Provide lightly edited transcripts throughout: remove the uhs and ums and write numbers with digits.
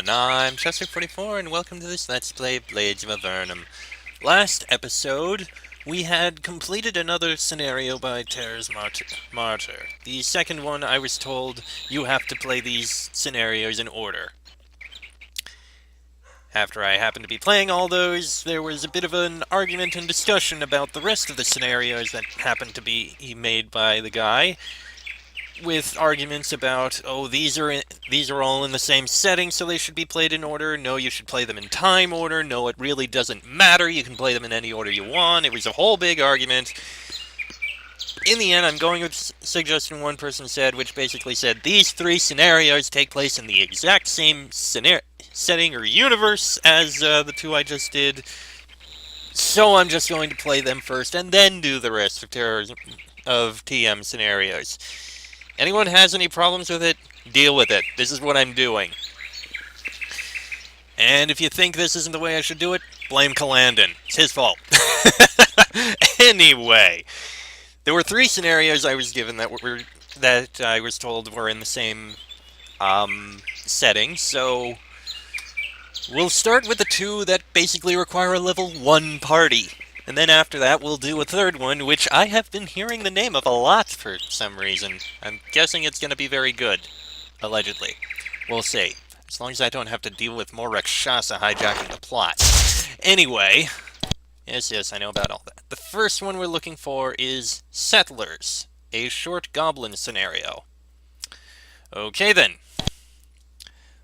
everyone, I'm Chester44 and welcome to this Let's Play Blades of Avernum. Last episode, we had completed another scenario by Terra's Martyr. The second one, I was told you have to play these scenarios in order. After I happened to be playing all those, there was a bit of an argument and discussion about the rest of the scenarios that happened to be made by the guy, with arguments about, oh, these are all in the same setting, so they should be played in order. No, you should play them in time order. No, it really doesn't matter. You can play them in any order you want. It was a whole big argument. In the end, I'm going with suggestion one person said, which basically said these three scenarios take place in the exact same setting or universe as the two I just did. So I'm just going to play them first and then do the rest of TM scenarios. Anyone has any problems with it? Deal with it. This is what I'm doing. And if you think this isn't the way I should do it, blame Calandon. It's his fault. Anyway, there were three scenarios I was given that I was told were in the same setting, so we'll start with the two that basically require a level 1 party. And then after that, we'll do a third one, which I have been hearing the name of a lot for some reason. I'm guessing it's going to be very good. Allegedly. We'll see. As long as I don't have to deal with more Rakshasa hijacking the plot. Anyway. Yes, I know about all that. The first one we're looking for is Settlers. A short goblin scenario. Okay then.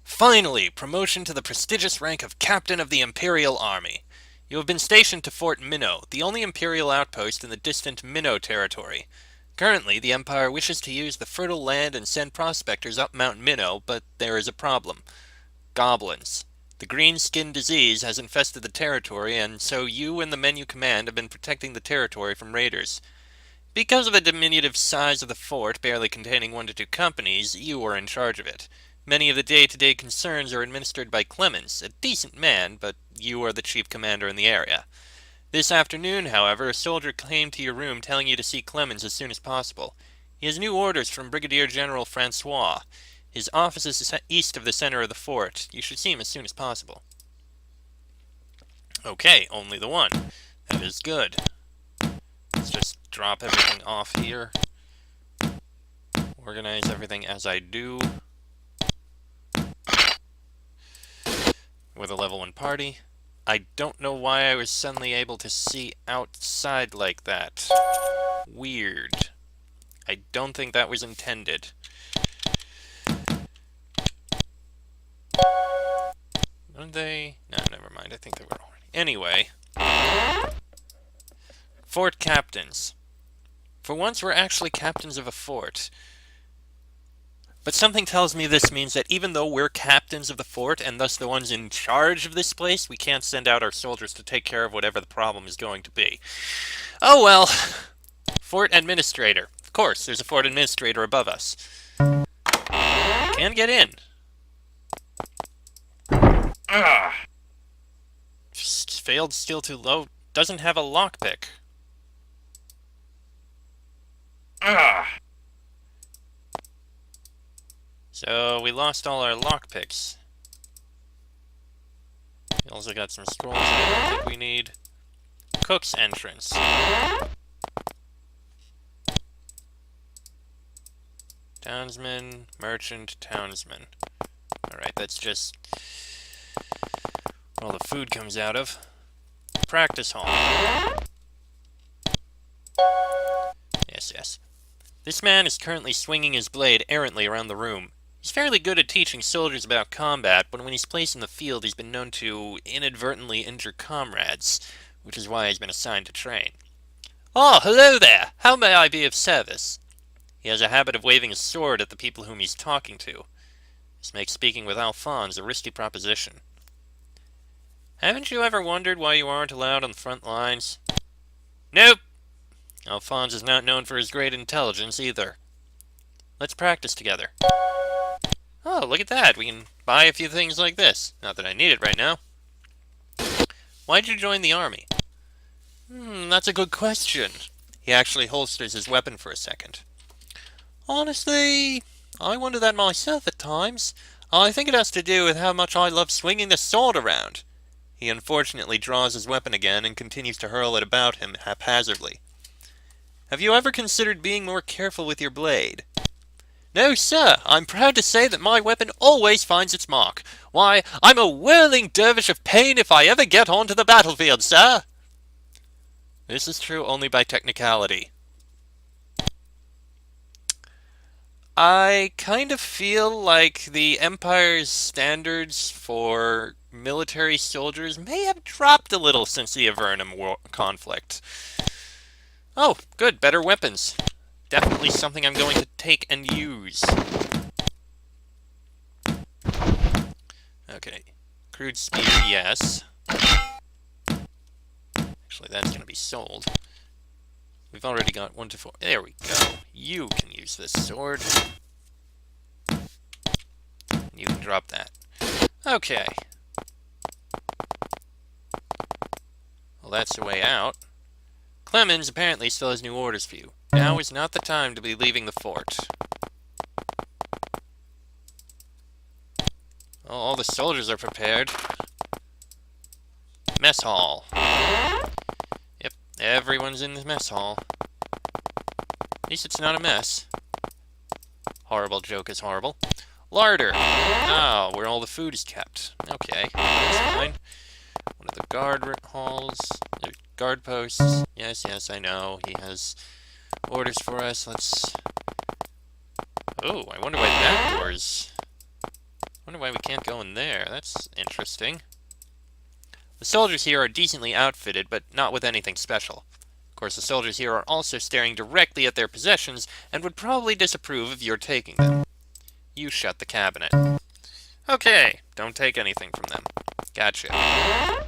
Finally, promotion to the prestigious rank of Captain of the Imperial Army. You have been stationed to Fort Minnow, the only Imperial outpost in the distant Minnow territory. Currently, the Empire wishes to use the fertile land and send prospectors up Mount Minnow, but there is a problem. Goblins. The green skin disease has infested the territory, and so you and the men you command have been protecting the territory from raiders. Because of the diminutive size of the fort, barely containing 1 to 2 companies, you are in charge of it. Many of the day-to-day concerns are administered by Clemens, a decent man, but you are the chief commander in the area. This afternoon, however, a soldier came to your room telling you to see Clemens as soon as possible. He has new orders from Brigadier General Francois. His office is east of the center of the fort. You should see him as soon as possible. Okay, only the one. That is good. Let's just drop everything off here. Organize everything as I do. With a level 1 party. I don't know why I was suddenly able to see outside like that. Weird. I don't think that was intended. Weren't they? No, never mind. I think they were already. Anyway. Fort captains. For once, we're actually captains of a fort. But something tells me this means that even though we're captains of the fort, and thus the ones in charge of this place, we can't send out our soldiers to take care of whatever the problem is going to be. Oh well. Fort administrator. Of course, there's a fort administrator above us. Can get in. Failed skill too low. Doesn't have a lockpick. So, we lost all our lockpicks. We also got some scrolls I don't think we need. Cook's entrance. Townsman, merchant, townsman. Alright, that's just where all the food comes out of. Practice hall. Yes. This man is currently swinging his blade errantly around the room. He's fairly good at teaching soldiers about combat, but when he's placed in the field, he's been known to inadvertently injure comrades, which is why he's been assigned to train. Oh, hello there! How may I be of service? He has a habit of waving his sword at the people whom he's talking to. This makes speaking with Alphonse a risky proposition. Haven't you ever wondered why you aren't allowed on the front lines? Nope! Alphonse is not known for his great intelligence, either. Let's practice together. Oh, look at that. We can buy a few things like this. Not that I need it right now. Why'd you join the army? That's a good question. He actually holsters his weapon for a second. Honestly, I wonder that myself at times. I think it has to do with how much I love swinging the sword around. He unfortunately draws his weapon again and continues to hurl it about him haphazardly. Have you ever considered being more careful with your blade? No, sir. I'm proud to say that my weapon always finds its mark. Why, I'm a whirling dervish of pain if I ever get onto the battlefield, sir. This is true only by technicality. I kind of feel like the Empire's standards for military soldiers may have dropped a little since the Avernum conflict. Oh, good, better weapons. Definitely something I'm going to take and use. Okay, crude spear, yes. Actually, that's going to be sold. We've already got 1 to 4. There we go. You can use this sword. You can drop that. Okay. Well, that's the way out. Clemens apparently still has new orders for you. Now is not the time to be leaving the fort. Oh, all the soldiers are prepared. Mess hall. Yep, everyone's in the mess hall. At least it's not a mess. Horrible joke is horrible. Larder. Ah, where all the food is kept. Okay, that's fine. One of the guard halls. Guard posts. Yes, yes, I know. He has orders for us. Let's... Oh, I wonder why that door's... I wonder why we can't go in there. That's interesting. The soldiers here are decently outfitted, but not with anything special. Of course, the soldiers here are also staring directly at their possessions, and would probably disapprove of your taking them. You shut the cabinet. Okay, don't take anything from them. Gotcha.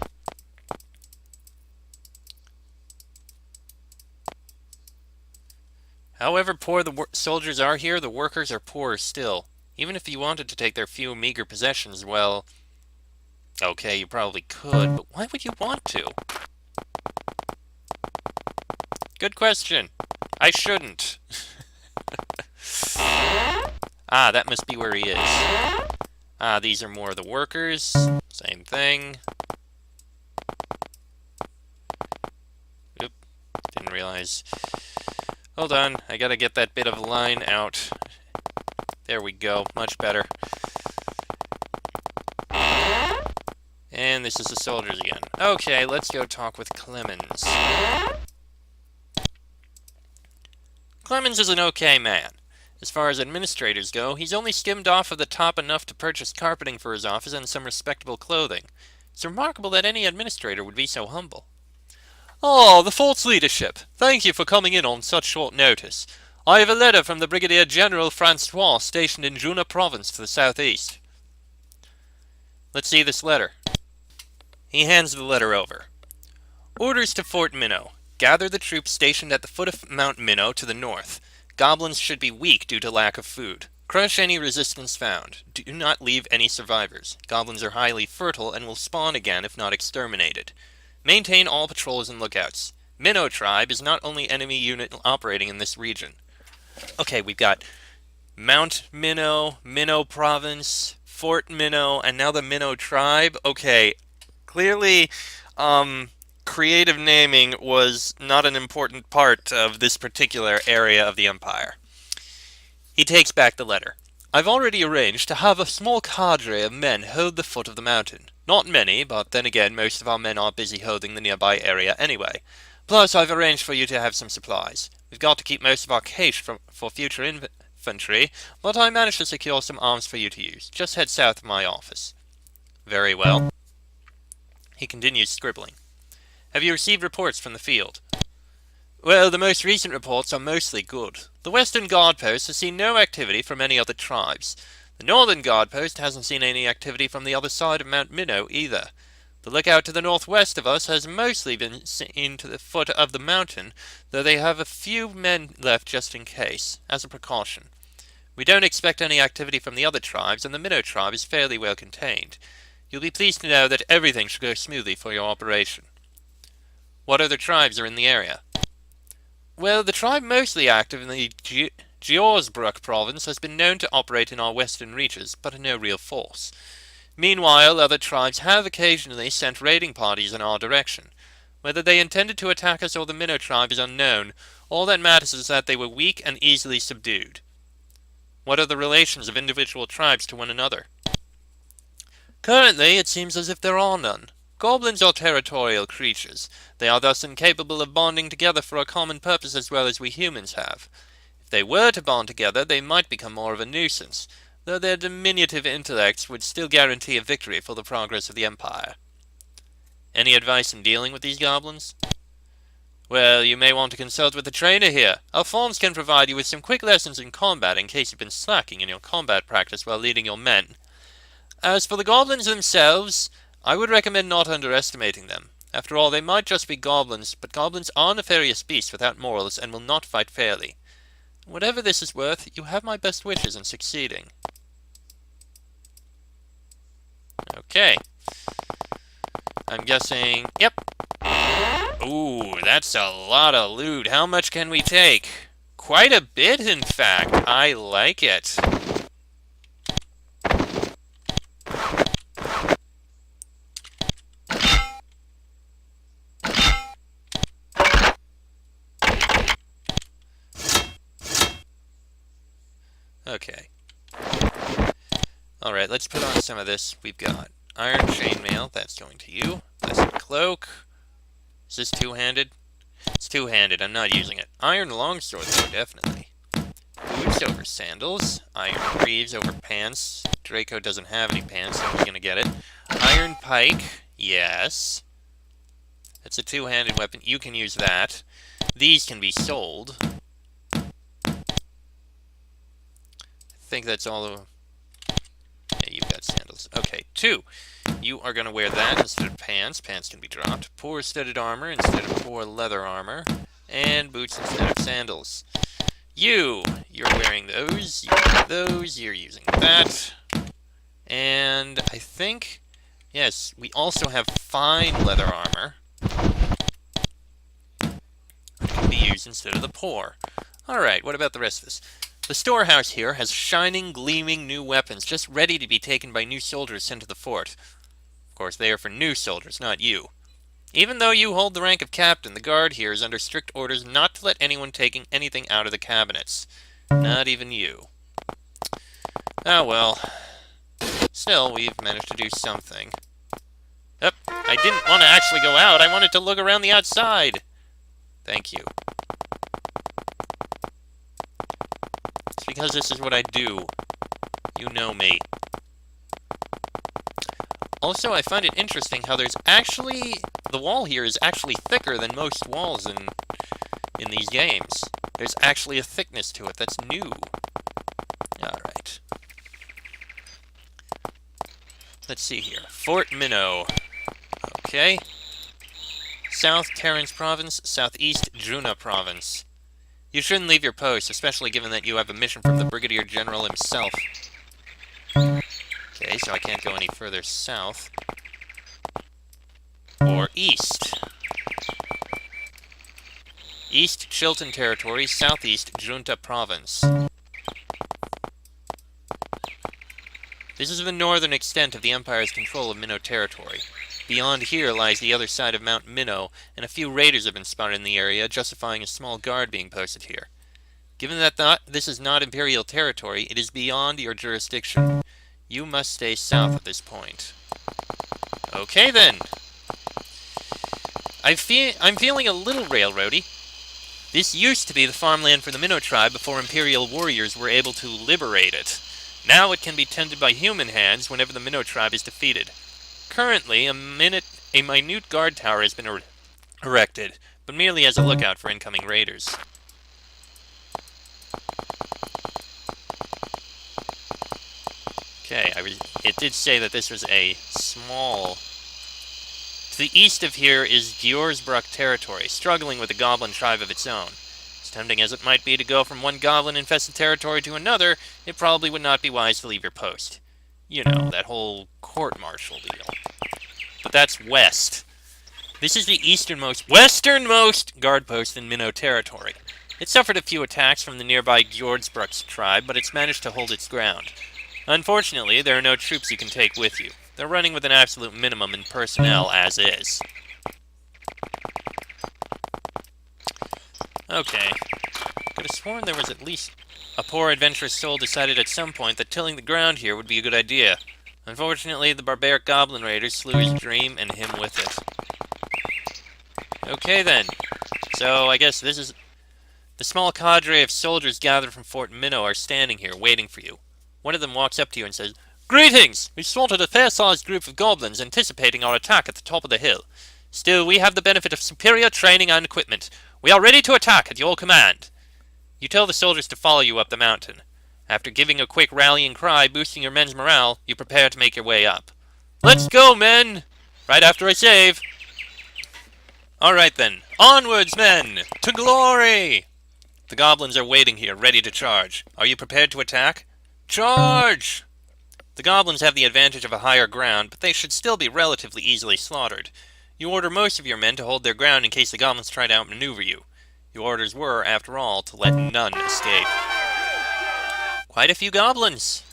However poor the soldiers are here, the workers are poorer still. Even if you wanted to take their few meager possessions, well... Okay, you probably could, but why would you want to? Good question. I shouldn't. Ah, that must be where he is. Ah, these are more of the workers. Same thing. Oop, didn't realize. Hold on, I gotta get that bit of line out. There we go, much better. And this is the soldiers again. Okay, let's go talk with Clemens. Clemens is an okay man. As far as administrators go, he's only skimmed off of the top enough to purchase carpeting for his office and some respectable clothing. It's remarkable that any administrator would be so humble. Oh, the fort's leadership. Thank you for coming in on such short notice. I have a letter from the Brigadier General Francois stationed in Juna Province to the southeast. Let's see this letter. He hands the letter over. Orders to Fort Minnow. Gather the troops stationed at the foot of Mount Minnow to the north. Goblins should be weak due to lack of food. Crush any resistance found. Do not leave any survivors. Goblins are highly fertile and will spawn again if not exterminated. Maintain all patrols and lookouts. Minnow tribe is not only enemy unit operating in this region. Okay, we've got Mount Minnow, Minnow Province, Fort Minnow, and now the Minnow tribe. Okay, clearly, creative naming was not an important part of this particular area of the Empire. He takes back the letter. I've already arranged to have a small cadre of men hold the foot of the mountain. Not many, but then again, most of our men are busy holding the nearby area anyway. Plus, I've arranged for you to have some supplies. We've got to keep most of our cache for future infantry, but I managed to secure some arms for you to use. Just head south of my office. Very well. He continues scribbling. Have you received reports from the field? Well, the most recent reports are mostly good. The Western Guard Post has seen no activity from any other tribes. The Northern Guard Post hasn't seen any activity from the other side of Mount Minnow either. The lookout to the northwest of us has mostly been seen to the foot of the mountain, though they have a few men left just in case, as a precaution. We don't expect any activity from the other tribes, and the Minnow tribe is fairly well contained. You'll be pleased to know that everything should go smoothly for your operation. What other tribes are in the area? Well, the tribe mostly active in the Georsbruck province has been known to operate in our western reaches, but in no real force. Meanwhile, other tribes have occasionally sent raiding parties in our direction. Whether they intended to attack us or the Minnow tribe is unknown. All that matters is that they were weak and easily subdued. What are the relations of individual tribes to one another? Currently, it seems as if there are none. Goblins are territorial creatures. They are thus incapable of bonding together for a common purpose as well as we humans have. If they were to bond together, they might become more of a nuisance, though their diminutive intellects would still guarantee a victory for the progress of the Empire. Any advice in dealing with these goblins? Well, you may want to consult with the trainer here. Alphonse can provide you with some quick lessons in combat in case you've been slacking in your combat practice while leading your men. As for the goblins themselves, I would recommend not underestimating them. After all, they might just be goblins, but goblins are nefarious beasts without morals and will not fight fairly. Whatever this is worth, you have my best wishes in succeeding. Okay. I'm guessing... Yep. Ooh, that's a lot of loot. How much can we take? Quite a bit, in fact. I like it. Okay. Alright, let's put on some of this. We've got iron chainmail. That's going to you. Blessed cloak. Is this two-handed? It's two-handed. I'm not using it. Iron longsword, though, definitely. Boots over sandals. Iron greaves over pants. Draco doesn't have any pants, so he's going to get it. Iron pike. Yes. That's a two-handed weapon. You can use that. These can be sold. I think that's all of... Yeah, you've got sandals. Okay, 2. You are going to wear that instead of pants. Pants can be dropped. Poor studded armor instead of poor leather armor. And boots instead of sandals. You're wearing those. You have those. You're using that. And I think... Yes, we also have fine leather armor. Which can be used instead of the poor. Alright, what about the rest of this? The storehouse here has shining, gleaming new weapons, just ready to be taken by new soldiers sent to the fort. Of course, they are for new soldiers, not you. Even though you hold the rank of captain, the guard here is under strict orders not to let anyone taking anything out of the cabinets. Not even you. Oh well. Still, we've managed to do something. Yep, I didn't want to actually go out, I wanted to look around the outside. Thank you. It's because this is what I do. You know me. Also, I find it interesting how there's actually... The wall here is actually thicker than most walls in these games. There's actually a thickness to it that's new. Alright. Let's see here. Fort Minnow. Okay. South Terrence Province, Southeast Juna Province. You shouldn't leave your post, especially given that you have a mission from the Brigadier General himself. Okay, so I can't go any further south. Or east. East Chilton Territory, Southeast Junta Province. This is the northern extent of the Empire's control of Minnow territory. Beyond here lies the other side of Mount Minnow, and a few raiders have been spotted in the area, justifying a small guard being posted here. Given that this is not Imperial territory, it is beyond your jurisdiction. You must stay south at this point. Okay then. I'm feeling a little railroady. This used to be the farmland for the Minnow tribe before Imperial warriors were able to liberate it. Now it can be tended by human hands whenever the Minnow tribe is defeated. Currently, a minute guard tower has been erected, but merely as a lookout for incoming raiders. Okay, it did say that this was a small... To the east of here is Georsbruck territory, struggling with a goblin tribe of its own. As tempting as it might be to go from one goblin-infested territory to another, it probably would not be wise to leave your post. You know, that whole court-martial deal. But that's west. This is the westernmost guard post in Minnow territory. It suffered a few attacks from the nearby Gyordsbruck's tribe, but it's managed to hold its ground. Unfortunately, there are no troops you can take with you. They're running with an absolute minimum in personnel as is. Okay. Could have sworn there was at least... A poor adventurous soul decided at some point that tilling the ground here would be a good idea. Unfortunately, the barbaric goblin raiders slew his dream and him with it. Okay then. So, I guess this is... The small cadre of soldiers gathered from Fort Minnow are standing here, waiting for you. One of them walks up to you and says, "Greetings! We've spotted a fair-sized group of goblins anticipating our attack at the top of the hill. Still, we have the benefit of superior training and equipment. We are ready to attack at your command." You tell the soldiers to follow you up the mountain. After giving a quick rallying cry, boosting your men's morale, you prepare to make your way up. "Let's go, men! Right after I save." Alright then. Onwards, men! To glory! The goblins are waiting here, ready to charge. Are you prepared to attack? Charge! The goblins have the advantage of a higher ground, but they should still be relatively easily slaughtered. You order most of your men to hold their ground in case the goblins try to outmaneuver you. Your orders were, after all, to let none escape. Quite a few goblins!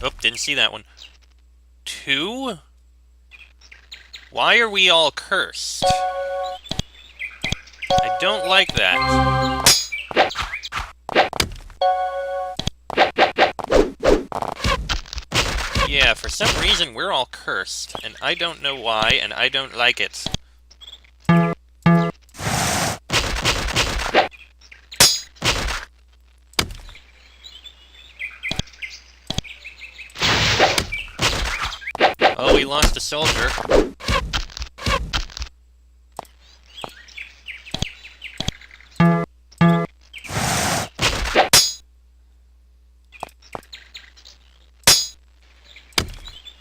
Oh, didn't see that one. 2? Why are we all cursed? I don't like that. Yeah, for some reason we're all cursed, and I don't know why, and I don't like it. Oh, we lost a soldier.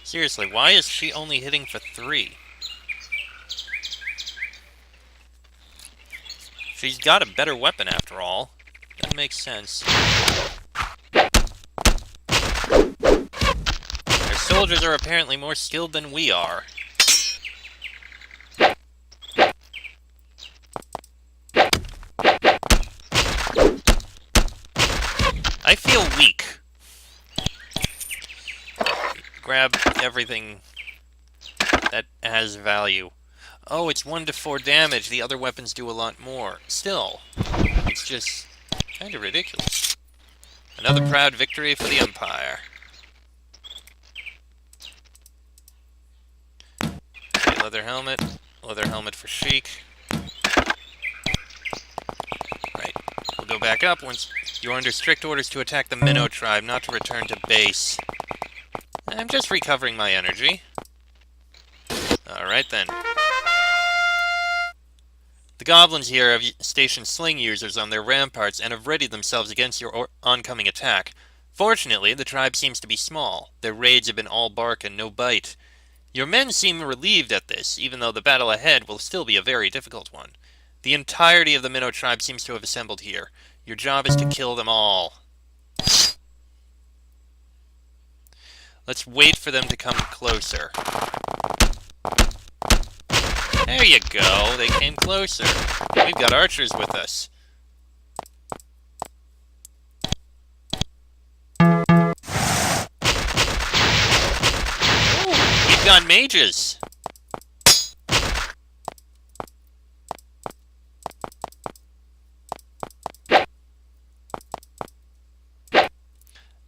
Seriously, why is she only hitting for 3? She's got a better weapon after all. That makes sense. Our soldiers are apparently more skilled than we are. I feel weak. Grab everything that has value. Oh, it's 1 to 4 damage. The other weapons do a lot more. Still, it's just kind of ridiculous. Another proud victory for the Empire. Okay, leather helmet for Sheik. Right, we'll go back up once you're under strict orders to attack the Minnow tribe, not to return to base. I'm just recovering my energy. Alright then. The goblins here have stationed sling users on their ramparts and have readied themselves against your oncoming attack. Fortunately, the tribe seems to be small. Their raids have been all bark and no bite. Your men seem relieved at this, even though the battle ahead will still be a very difficult one. The entirety of the Minnow tribe seems to have assembled here. Your job is to kill them all. Let's wait for them to come closer. There you go, they came closer. We've got archers with us. Ooh, we've got mages.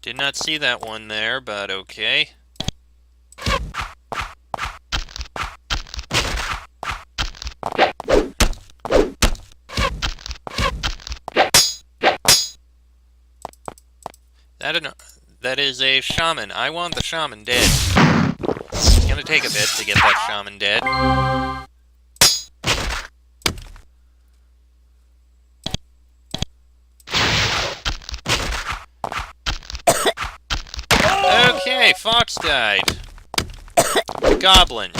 Did not see that one there, but okay. That is a shaman. I want the shaman dead. It's gonna take a bit to get that shaman dead. Okay, Fox died. The goblins.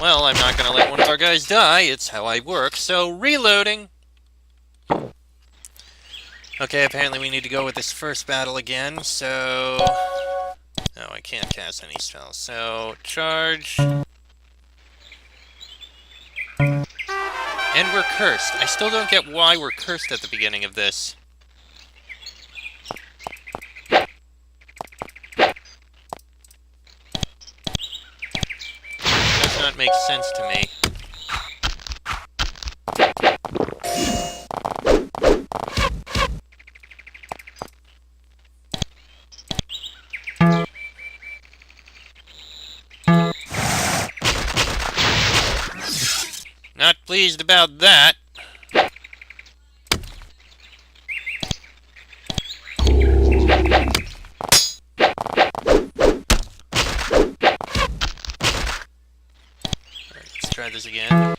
Well, I'm not gonna let one of our guys die. It's how I work, so reloading. Okay, apparently we need to go with this first battle again, so... No, I can't cast any spells. So, charge... And we're cursed. I still don't get why we're cursed at the beginning of this. Does not make sense to me. Not pleased about that. Let's try this again.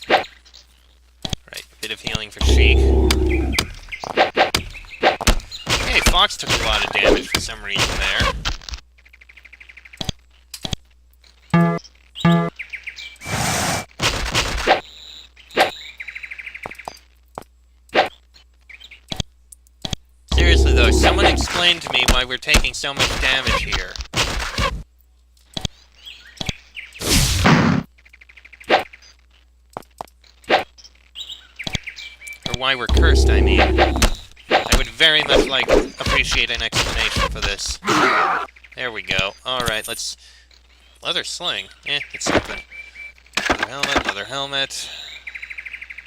Right, a bit of healing for Sheik. Hey, Fox took a lot of damage for some reason there. Seriously though, someone explain to me why we're taking so much damage here. Or why we're cursed, I mean. I would very much appreciate an explanation for this. There we go. Alright, let's... Leather sling. It's something. Leather helmet.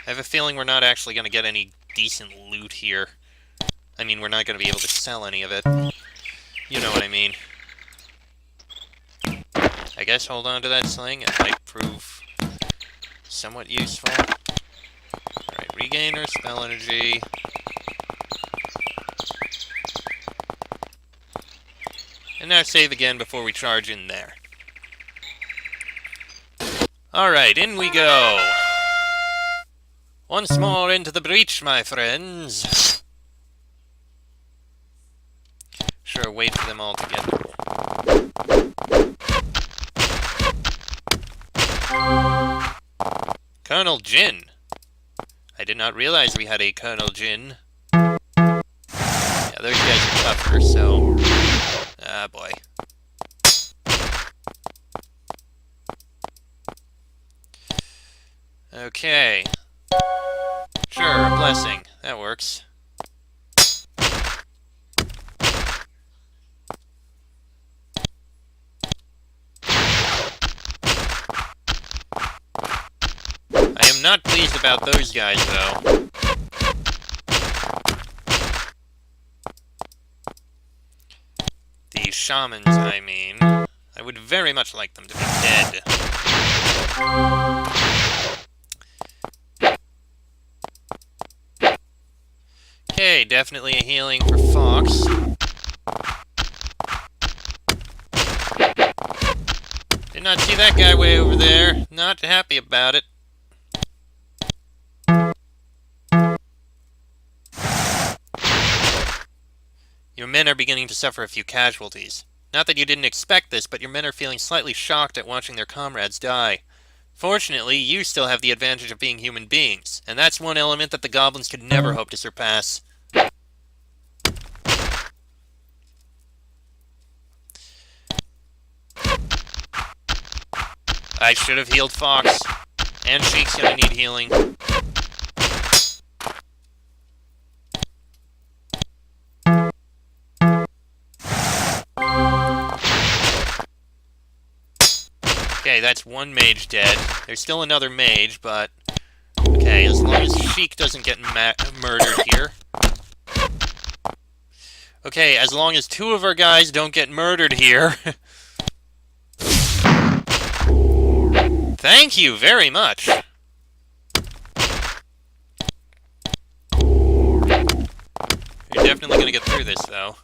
I have a feeling we're not actually going to get any decent loot here. I mean, we're not going to be able to sell any of it. You know what I mean. I guess hold on to that sling. It might prove somewhat useful. Alright, regainer, spell energy. And now save again before we charge in there. Alright, in we go. Once more into the breach, my friends. Sure, wait for them all to get... Colonel Jin. I did not realize we had a Colonel Jin. Yeah, those guys are tougher, so... Ah, boy. Okay. Sure, a blessing. That works. I am not pleased about those guys, though. The shamans, I mean. I would very much like them to be dead. Okay, definitely a healing for Fox. Did not see that guy way over there. Not happy about it. Your men are beginning to suffer a few casualties. Not that you didn't expect this, but your men are feeling slightly shocked at watching their comrades die. Fortunately, you still have the advantage of being human beings, and that's one element that the goblins could never hope to surpass. I should have healed Fox. And Sheik's gonna need healing. Okay, that's one mage dead. There's still another mage, but... Okay, as long as Sheik doesn't get murdered here. Okay, as long as two of our guys don't get murdered here. Thank you very much. You're definitely gonna get through this, though.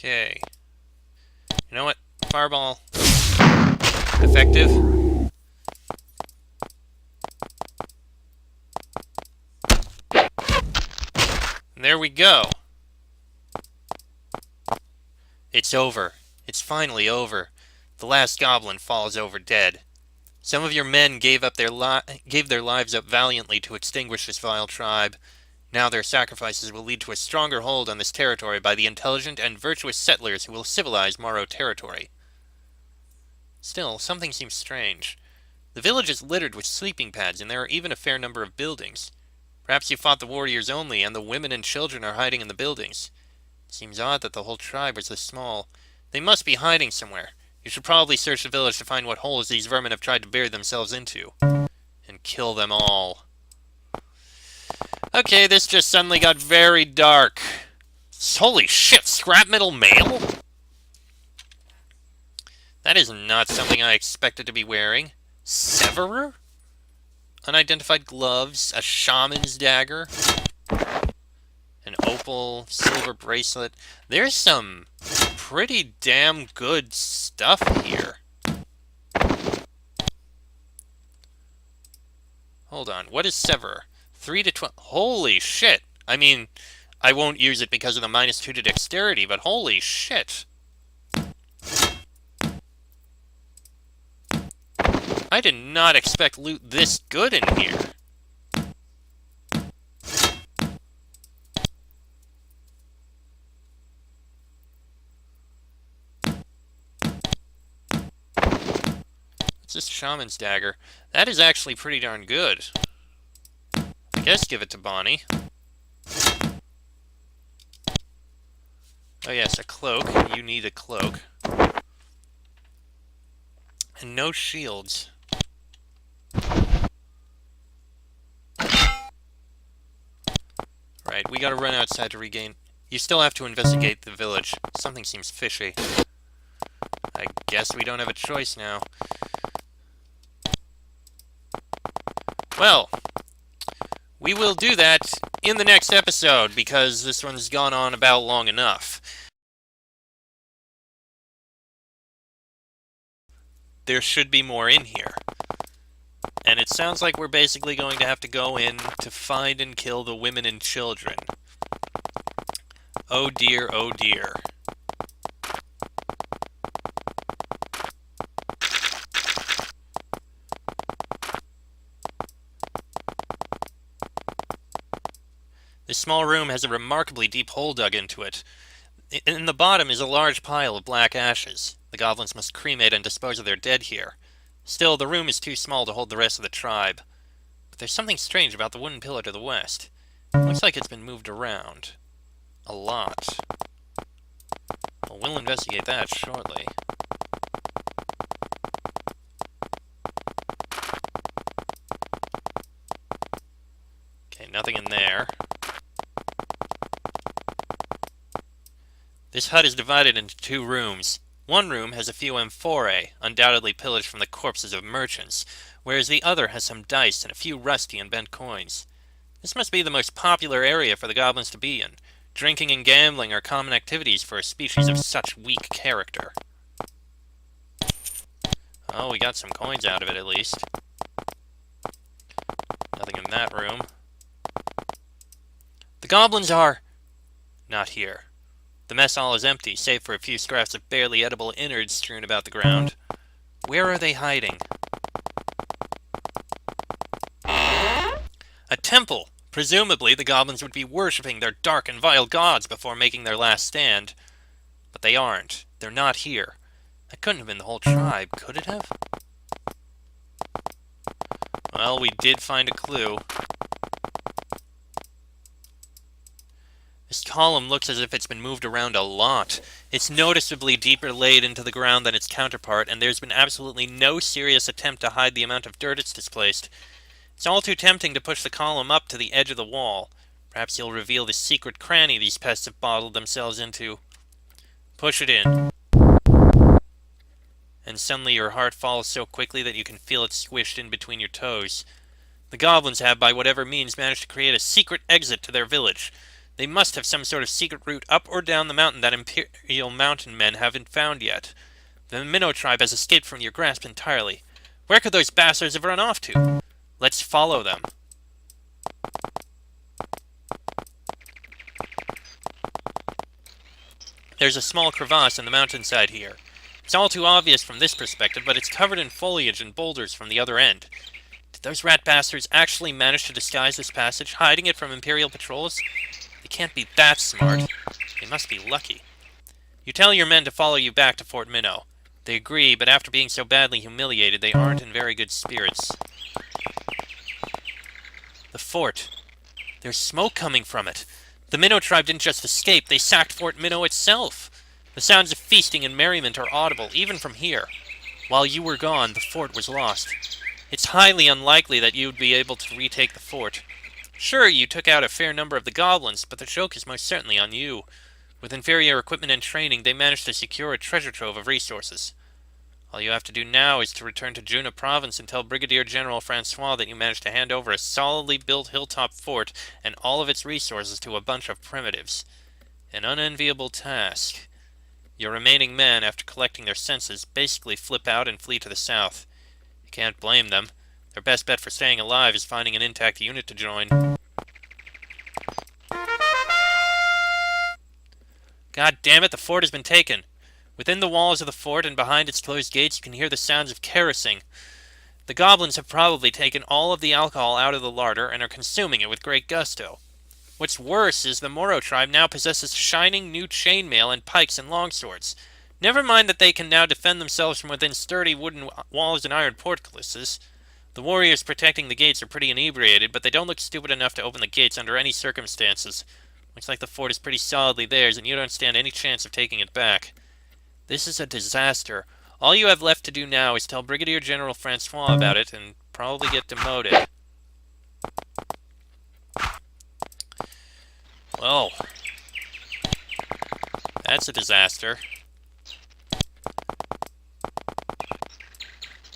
Okay. You know what? Fireball. Effective. we go. It's over. It's finally over. The last goblin falls over dead. Some of your men gave their lives up valiantly to extinguish this vile tribe. Now their sacrifices will lead to a stronger hold on this territory by the intelligent and virtuous settlers who will civilize Morrow territory. Still, something seems strange. The village is littered with sleeping pads, and there are even a fair number of buildings. Perhaps you fought the warriors only, and the women and children are hiding in the buildings. It seems odd that the whole tribe was this small. They must be hiding somewhere. You should probably search the village to find what holes these vermin have tried to bury themselves into. And kill them all. Okay, this just suddenly got very dark. Holy shit, scrap metal mail? That is not something I expected to be wearing. Severer? Unidentified gloves, a shaman's dagger, an opal silver bracelet. There's some pretty damn good stuff here. Hold on, what is Severer? 3 to 12. Holy shit! I mean, I won't use it because of the -2 to dexterity, but holy shit! I did not expect loot this good in here. What's this shaman's dagger? That is actually pretty darn good. I guess give it to Bonnie. Oh yes, a cloak. You need a cloak. And no shields. Right, we gotta run outside to regain... You still have to investigate the village. Something seems fishy. I guess we don't have a choice now. Well, we will do that in the next episode, because this one's gone on about long enough. There should be more in here. And it sounds like we're basically going to have to go in to find and kill the women and children. Oh dear, oh dear. This small room has a remarkably deep hole dug into it. In the bottom is a large pile of black ashes. The goblins must cremate and dispose of their dead here. Still, the room is too small to hold the rest of the tribe. But there's something strange about the wooden pillar to the west. It looks like it's been moved around. A lot. Well, we'll investigate that shortly. Okay, nothing in there. This hut is divided into 2 rooms. One room has a few amphorae, undoubtedly pillaged from the corpses of merchants, whereas the other has some dice and a few rusty and bent coins. This must be the most popular area for the goblins to be in. Drinking and gambling are common activities for a species of such weak character. Oh, we got some coins out of it at least. Nothing in that room. The goblins are... not here. The mess hall is empty, save for a few scraps of barely edible innards strewn about the ground. Where are they hiding? A temple! Presumably, the goblins would be worshipping their dark and vile gods before making their last stand. But they aren't. They're not here. That couldn't have been the whole tribe, could it have? Well, we did find a clue. This column looks as if it's been moved around a lot. It's noticeably deeper laid into the ground than its counterpart, and there's been absolutely no serious attempt to hide the amount of dirt it's displaced. It's all too tempting to push the column up to the edge of the wall. Perhaps you'll reveal the secret cranny these pests have bottled themselves into. Push it in. And suddenly your heart falls so quickly that you can feel it squished in between your toes. The goblins have, by whatever means, managed to create a secret exit to their village. They must have some sort of secret route up or down the mountain that Imperial mountain men haven't found yet. The Minnow tribe has escaped from your grasp entirely. Where could those bastards have run off to? Let's follow them. There's a small crevasse in the mountainside here. It's all too obvious from this perspective, but it's covered in foliage and boulders from the other end. Did those rat bastards actually manage to disguise this passage, hiding it from Imperial patrols? They can't be that smart. They must be lucky. You tell your men to follow you back to Fort Minnow. They agree, but after being so badly humiliated, they aren't in very good spirits. The fort. There's smoke coming from it. The Minnow tribe didn't just escape, they sacked Fort Minnow itself. The sounds of feasting and merriment are audible, even from here. While you were gone, the fort was lost. It's highly unlikely that you would be able to retake the fort. Sure, you took out a fair number of the goblins, but the joke is most certainly on you. With inferior equipment and training, they managed to secure a treasure trove of resources. All you have to do now is to return to Juna Province and tell Brigadier General Francois that you managed to hand over a solidly built hilltop fort and all of its resources to a bunch of primitives. An unenviable task. Your remaining men, after collecting their senses, basically flip out and flee to the south. You can't blame them. Their best bet for staying alive is finding an intact unit to join. God damn it, the fort has been taken. Within the walls of the fort and behind its closed gates you can hear the sounds of kerosene. The goblins have probably taken all of the alcohol out of the larder and are consuming it with great gusto. What's worse is the Moro tribe now possesses shining new chainmail and pikes and longswords. Never mind that they can now defend themselves from within sturdy wooden walls and iron portcullises. The warriors protecting the gates are pretty inebriated, but they don't look stupid enough to open the gates under any circumstances. Looks like the fort is pretty solidly theirs, and you don't stand any chance of taking it back. This is a disaster. All you have left to do now is tell Brigadier General Francois about it, and probably get demoted. Well, that's a disaster.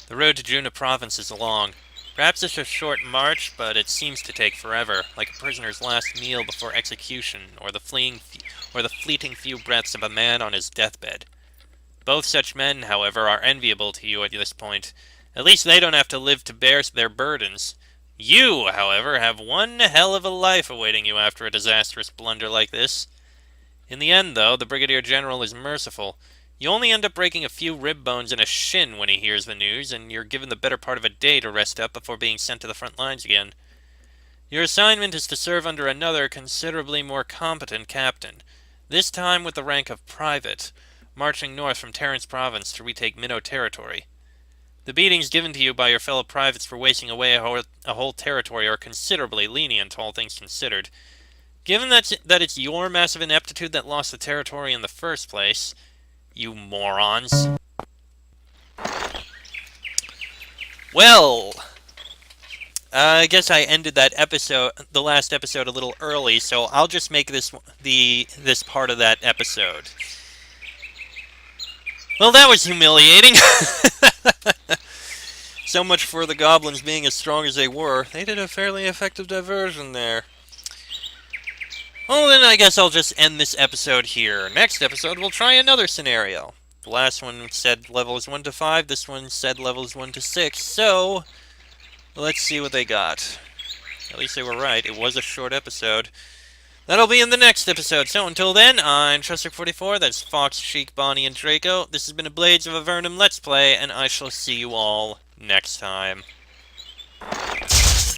The road to Juna Province is long. Perhaps it's a short march, but it seems to take forever, like a prisoner's last meal before execution, or the fleeting few breaths of a man on his deathbed. Both such men, however, are enviable to you at this point. At least they don't have to live to bear their burdens. You, however, have one hell of a life awaiting you after a disastrous blunder like this. In the end, though, the Brigadier General is merciful. You only end up breaking a few rib bones and a shin when he hears the news, and you're given the better part of a day to rest up before being sent to the front lines again. Your assignment is to serve under another, considerably more competent captain, this time with the rank of private, marching north from Terrence Province to retake Minnow territory. The beatings given to you by your fellow privates for wasting away a whole territory are considerably lenient, all things considered. Given that it's your massive ineptitude that lost the territory in the first place, you morons. Well, I guess I ended that episode, the last episode, a little early, so I'll just make this part of that episode. Well, that was humiliating. So much for the goblins being as strong as they were. They did a fairly effective diversion there. Well, then I guess I'll just end this episode here. Next episode, we'll try another scenario. The last one said levels 1 to 5. This one said levels 1 to 6. So, let's see what they got. At least they were right. It was a short episode. That'll be in the next episode. So until then, I'm Chester44. That's Fox, Sheik, Bonnie, and Draco. This has been a Blades of Avernum Let's Play, and I shall see you all next time.